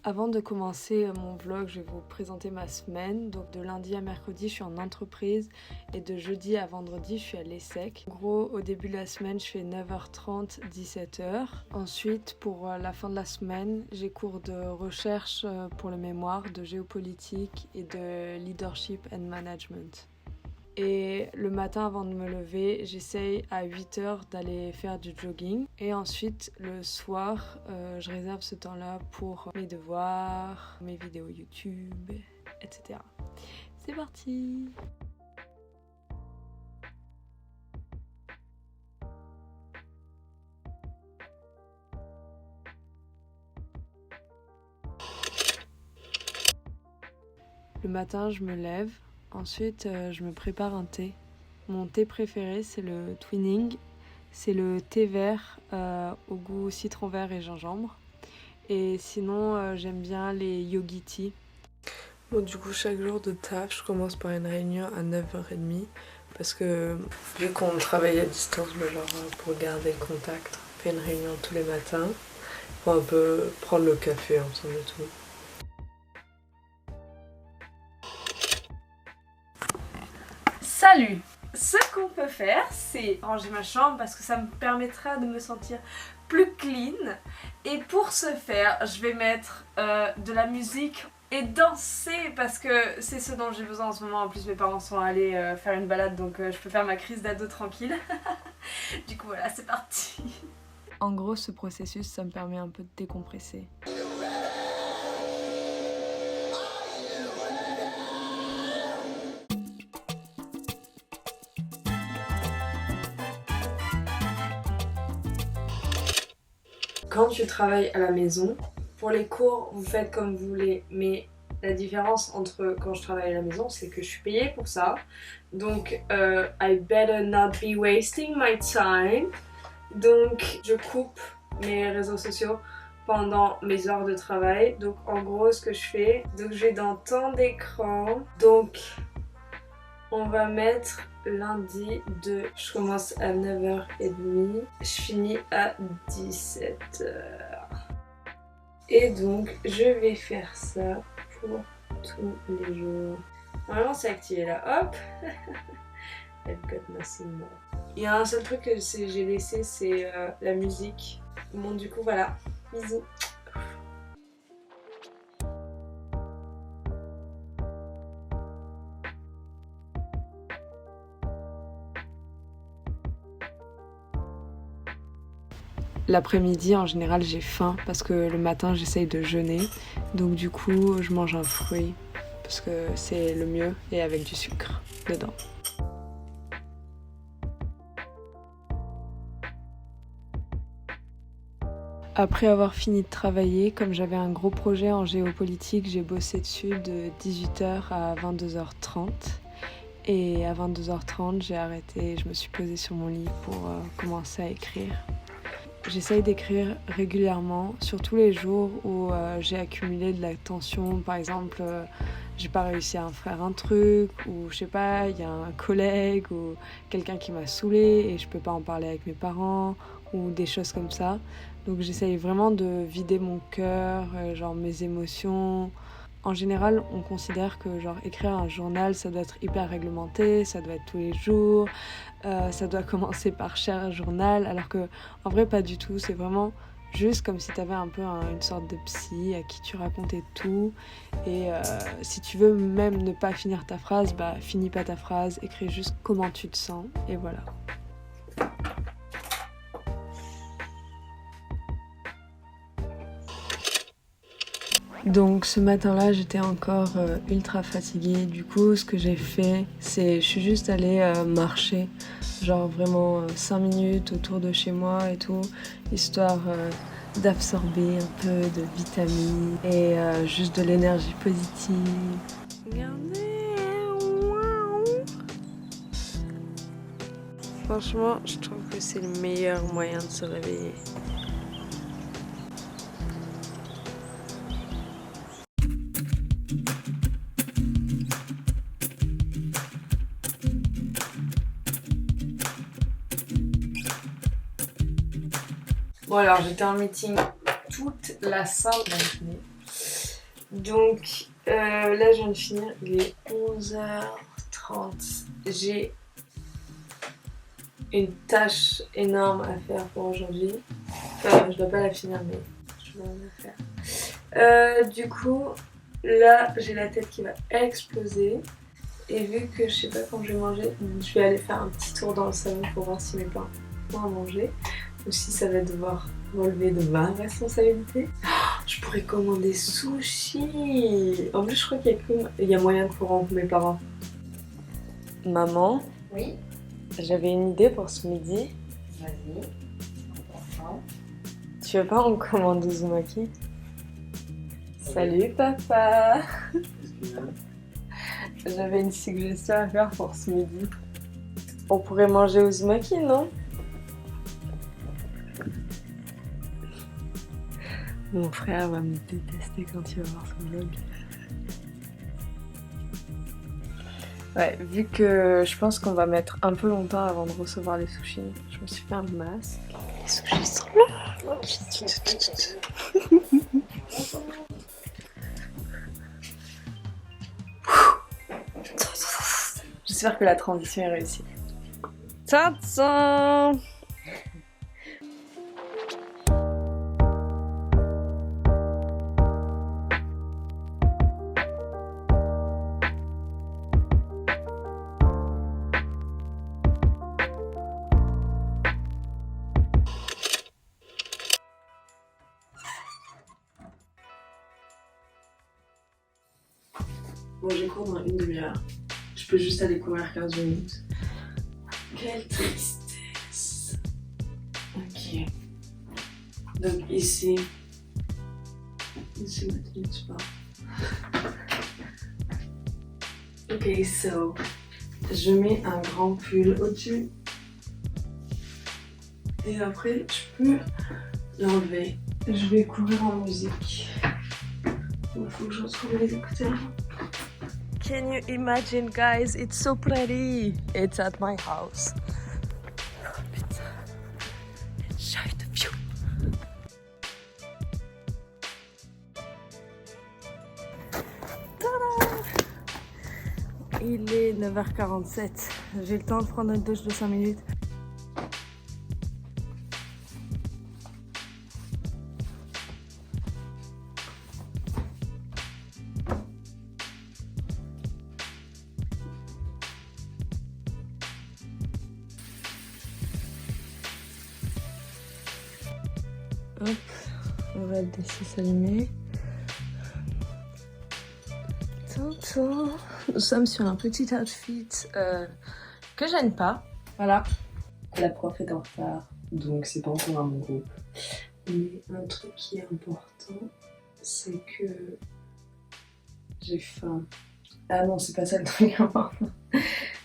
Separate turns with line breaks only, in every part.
Avant de commencer mon vlog, je vais vous présenter ma semaine. Donc de lundi à mercredi, je suis en entreprise et de jeudi à vendredi, je suis à l'ESSEC. En gros, au début de la semaine, je fais 9h30, 17h. Ensuite, pour la fin de la semaine, j'ai cours de recherche pour le mémoire, de géopolitique et de leadership and management. Et le matin avant de me lever, j'essaye à 8h d'aller faire du jogging. Et ensuite, le soir, je réserve ce temps-là pour mes devoirs, mes vidéos YouTube, etc. C'est parti! Le matin, je me lève. Ensuite, je me prépare un thé. Mon thé préféré, c'est le Twinning. C'est le thé vert au goût citron vert et gingembre. Et sinon, j'aime bien les yogi tea. Bon, du coup, chaque jour de taf, je commence par une réunion à 9h30. Parce que vu qu'on travaille à distance, mais genre pour garder le contact, on fait une réunion tous les matins pour un peu prendre le café ensemble et tout. Salut! Ce qu'on peut faire, c'est ranger ma chambre parce que ça me permettra de me sentir plus clean. Et pour ce faire, je vais mettre de la musique et danser parce que c'est ce dont j'ai besoin en ce moment. En plus, mes parents sont allés faire une balade, donc je peux faire ma crise d'ado tranquille. Du coup, voilà, c'est parti. En gros, ce processus, ça me permet un peu de décompresser. Quand tu travailles à la maison, pour les cours, vous faites comme vous voulez, mais la différence entre quand je travaille à la maison, c'est que je suis payée pour ça. Donc, I better not be wasting my time. Donc, je coupe mes réseaux sociaux pendant mes heures de travail. Donc, en gros, ce que je fais, donc je vais dans temps d'écran. Donc, on va mettre lundi je commence à 9h30, je finis à 17h. Et donc je vais faire ça pour tous les jours. Normalement c'est activé là, hop. I've got nothing more. Il y a un seul truc que j'ai laissé, c'est la musique. Bon du coup voilà, bisous. L'après-midi, en général, j'ai faim parce que le matin, j'essaye de jeûner. Donc du coup, je mange un fruit parce que c'est le mieux et avec du sucre dedans. Après avoir fini de travailler, comme j'avais un gros projet en géopolitique, j'ai bossé dessus de 18h à 22h30. Et à 22h30, j'ai arrêté, je me suis posée sur mon lit pour commencer à écrire. J'essaye d'écrire régulièrement, surtout les jours où j'ai accumulé de la tension. Par exemple, j'ai pas réussi à faire un truc, ou je sais pas, il y a un collègue ou quelqu'un qui m'a saoulée et je peux pas en parler avec mes parents, ou des choses comme ça. Donc j'essaye vraiment de vider mon cœur, genre mes émotions. En général, on considère que genre écrire un journal, ça doit être hyper réglementé, ça doit être tous les jours, ça doit commencer par cher journal, alors que en vrai pas du tout. C'est vraiment juste comme si t'avais un peu une sorte de psy à qui tu racontais tout. Et si tu veux même ne pas finir ta phrase, bah finis pas ta phrase, écris juste comment tu te sens et voilà. Donc ce matin-là, j'étais encore ultra fatiguée. Du coup, ce que j'ai fait, c'est je suis juste allée marcher, genre vraiment 5 minutes autour de chez moi et tout, histoire d'absorber un peu de vitamines et juste de l'énergie positive. Regardez, waouh. Franchement, je trouve que c'est le meilleur moyen de se réveiller. Bon alors j'étais en meeting toute la sainte matinée. Donc là je viens de finir, il est 11h30. J'ai une tâche énorme à faire pour aujourd'hui. Enfin, je dois pas la finir mais je dois la faire. Du coup là j'ai la tête qui va exploser. Et vu que je sais pas quand je vais manger, je vais aller faire un petit tour dans le salon pour voir si mes parents ont à manger. Ou si ça va devoir relever de ma responsabilité. Je pourrais commander sushi. En plus, je crois qu'il y a moyen de corrompre mes parents. Maman,
Oui,
j'avais une idée pour ce midi.
vas-y. Important.
Tu veux pas on commande Uzumaki? Salut papa. J'avais une suggestion à faire pour ce midi. On pourrait manger Uzumaki, non? Mon frère va me détester quand il va voir son vlog. Ouais, vu que je pense qu'on va mettre un peu longtemps avant de recevoir les sushis, je me suis fait un masque. Les sushis sont là. J'espère que la transition est réussie. Tadam! Bon, j'ai cours dans une demi-heure. Je peux juste aller courir 15 minutes. Quelle tristesse. Ok. Donc ici ma tenue de sport. Ok, so je mets un grand pull au-dessus. Et après, je peux l'enlever. Je vais courir en musique. Il faut que je retrouve les écouteurs. Can you imagine, guys? It's so pretty. It's at my house. Oh, putain. Enjoy the view. Tada! Il est 9h47. J'ai le temps de prendre une douche de 5 minutes. Hop, on va laisser s'allumer. Nous sommes sur un petit outfit que j'aime pas. Voilà. La prof est en retard, donc c'est pas encore un bon groupe. Mais un truc qui est important, c'est que j'ai faim. Ah non, c'est pas ça le truc important.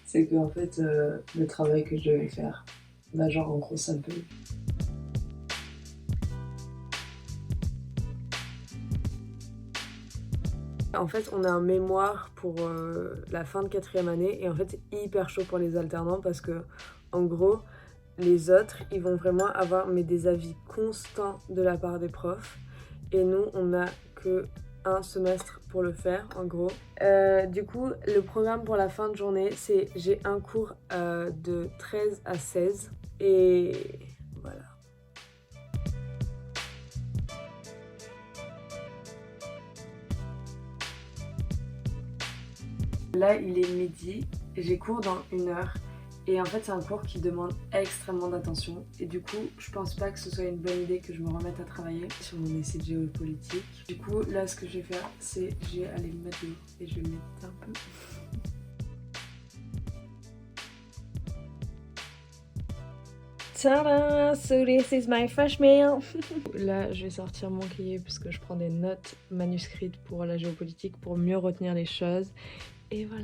C'est que en fait, le travail que je devais faire, bah genre en gros ça me peut. En fait, on a un mémoire pour la fin de 4e année et en fait, c'est hyper chaud pour les alternants parce que, en gros, les autres, ils vont vraiment avoir des avis constants de la part des profs et nous, on n'a que un semestre pour le faire, en gros. Du coup, le programme pour la fin de journée, c'est j'ai un cours de 13 à 16 et voilà. Là, il est midi, j'ai cours dans 1 heure et en fait, c'est un cours qui demande extrêmement d'attention et du coup, je pense pas que ce soit une bonne idée que je me remette à travailler sur mon essai de géopolitique. Du coup, là, ce que je vais faire, c'est je vais aller me mettre dehors et je vais méditer un peu. Tada! So this is my fresh meal! Là, je vais sortir mon cahier parce que je prends des notes manuscrites pour la géopolitique pour mieux retenir les choses. Et voilà.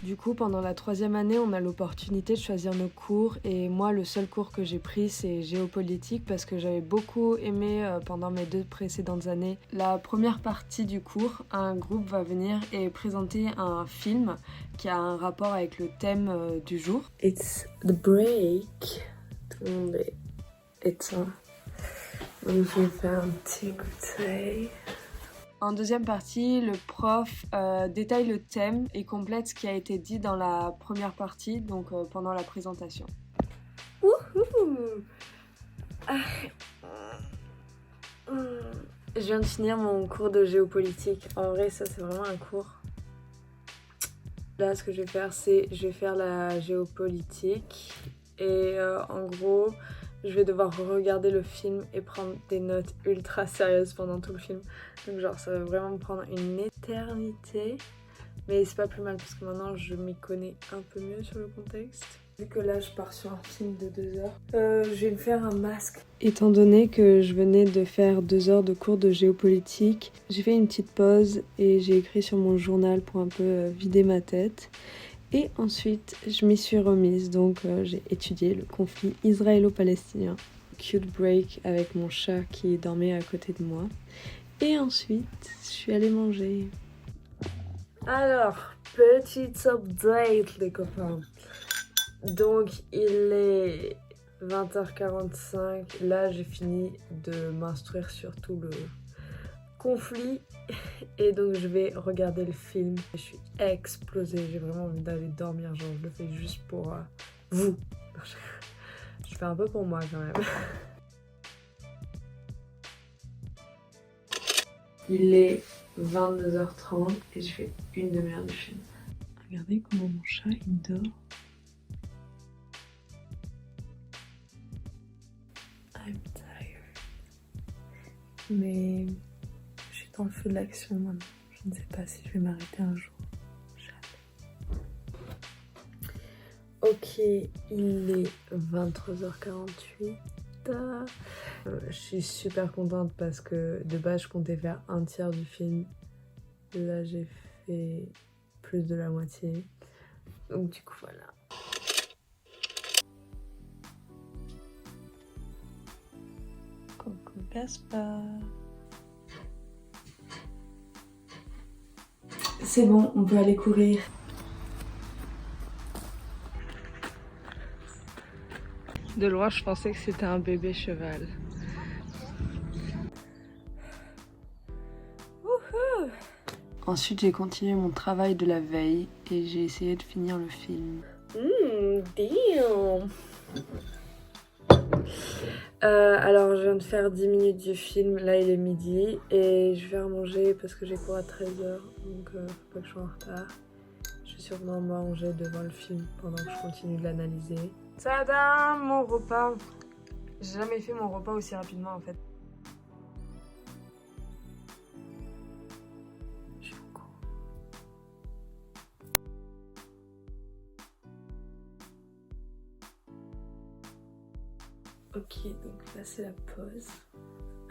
Du coup, pendant la 3e année, on a l'opportunité de choisir nos cours et moi, le seul cours que j'ai pris, c'est géopolitique parce que j'avais beaucoup aimé pendant mes 2 précédentes années. La première partie du cours, un groupe va venir et présenter un film qui a un rapport avec le thème du jour. It's the break. Tout le monde est éteint. Donc je vais faire un petit goûter. En deuxième partie, le prof détaille le thème et complète ce qui a été dit dans la première partie, donc pendant la présentation. Wouhou! Je viens de finir mon cours de géopolitique. En vrai, ça c'est vraiment un cours. Là, ce que je vais faire, c'est je vais faire la géopolitique et en gros, je vais devoir regarder le film et prendre des notes ultra sérieuses pendant tout le film. Donc genre, ça va vraiment me prendre une éternité. Mais c'est pas plus mal parce que maintenant, je m'y connais un peu mieux sur le contexte. Vu que là, je pars sur un film de 2 heures, je vais me faire un masque. Étant donné que je venais de faire 2 heures de cours de géopolitique, j'ai fait une petite pause et j'ai écrit sur mon journal pour un peu vider ma tête. Et ensuite, je m'y suis remise, donc j'ai étudié le conflit israélo-palestinien. Cute break avec mon chat qui dormait à côté de moi. Et ensuite, je suis allée manger. Alors, petite update les copains. Donc, il est 20h45. Là, j'ai fini de m'instruire sur tout le conflit. Et donc je vais regarder le film. Je suis explosée, j'ai vraiment envie d'aller dormir, genre je le fais juste pour vous. Je fais un peu pour moi quand même. Il est 22h30 et je fais une demi-heure de film. Regardez comment mon chat il dort. I'm tired. Mais dans le feu de l'action maintenant. Je ne sais pas si je vais m'arrêter un jour. Jamais. Ok, il est 23h48. Je suis super contente parce que de base je comptais faire un tiers du film. Là j'ai fait plus de la moitié. Donc du coup voilà. Coucou Gaspard. C'est bon, on peut aller courir. De loin, je pensais que c'était un bébé cheval. Wouhou! Ensuite, j'ai continué mon travail de la veille et j'ai essayé de finir le film. Damn! Alors, je viens de faire 10 minutes du film, là il est midi, et je vais manger parce que j'ai cours à 13h, donc faut pas que je sois en retard. Je vais sûrement manger devant le film pendant que je continue de l'analyser. Tadam, mon repas! J'ai jamais fait mon repas aussi rapidement en fait. Je suis en cours. Ok, donc là c'est la pause.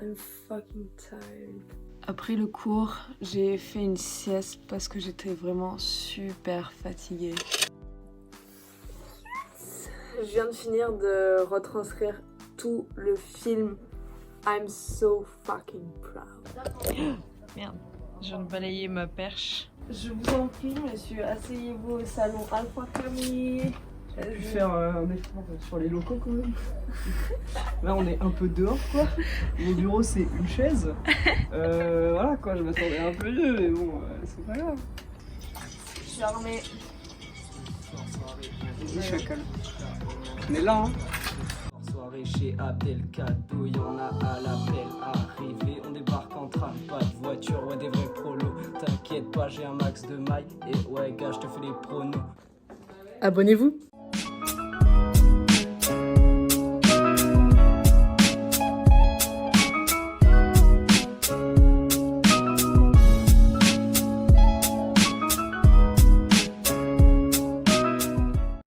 I'm fucking tired. Après le cours, j'ai fait une sieste parce que j'étais vraiment super fatiguée. Je viens de finir de retranscrire tout le film. I'm so fucking proud. Merde, je viens de balayer ma perche. Je vous en prie, monsieur, asseyez-vous au salon Alpha Camille.
J'ai pu faire un effort sur les locaux quand même. Là on est un peu dehors quoi. Mon bureau c'est une chaise. Voilà quoi, je m'attendais un peu mieux mais bon c'est pas grave.
Charmé.
Vas-y chacal. On est là hein.
Soirée chez Abdelkader, y'en a à l'appel arrivé. On débarque en train, pas de voiture, ouais des vrais prolos. T'inquiète pas, j'ai un max de mailles et ouais gars je te fais les pronos.
Abonnez-vous.